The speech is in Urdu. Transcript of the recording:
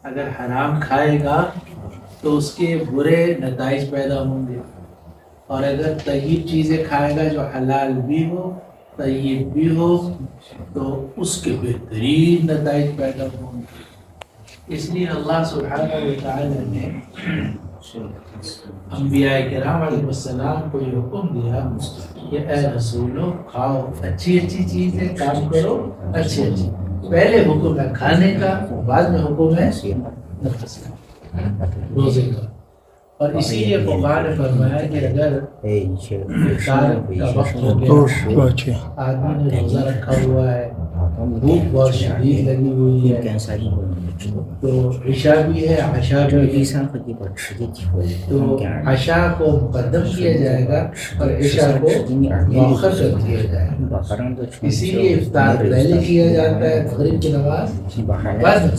اگر حرام کھائے گا تو اس کے برے نتائج پیدا ہوں گے، اور اگر طیب چیزیں کھائے گا جو حلال بھی ہو طیب بھی ہو تو اس کے بہترین نتائج پیدا ہوں گے۔ اس لیے اللہ سبحانہ و تعالی نے انبیاء کرام علیہ السلام کو یہ حکم دیا کہ اے رسولو کھاؤ اچھی اچھی چیزیں، کام کرو اچھی اچھی۔ پہلے حکم ہے کھانے کا، بعد میں حکم ہے نفس کا، روزے کا۔ اور اسی لیے فقہاء نے فرمایا کہ اگر افطار کا وقت ہو گیا، آدمی نے روزہ رکھا ہوا ہے، بھوک بہت شدید لگی ہوئی ہے، تو عشاء بھی ہے عشاء بھی ہے، تو عشاء کو مقدم کیا جائے گا اور عشاء کو مؤخر کر دیا جائے گا۔ اسی لیے افطار پہلے کیا جاتا ہے، مغرب کی نماز بعد میں۔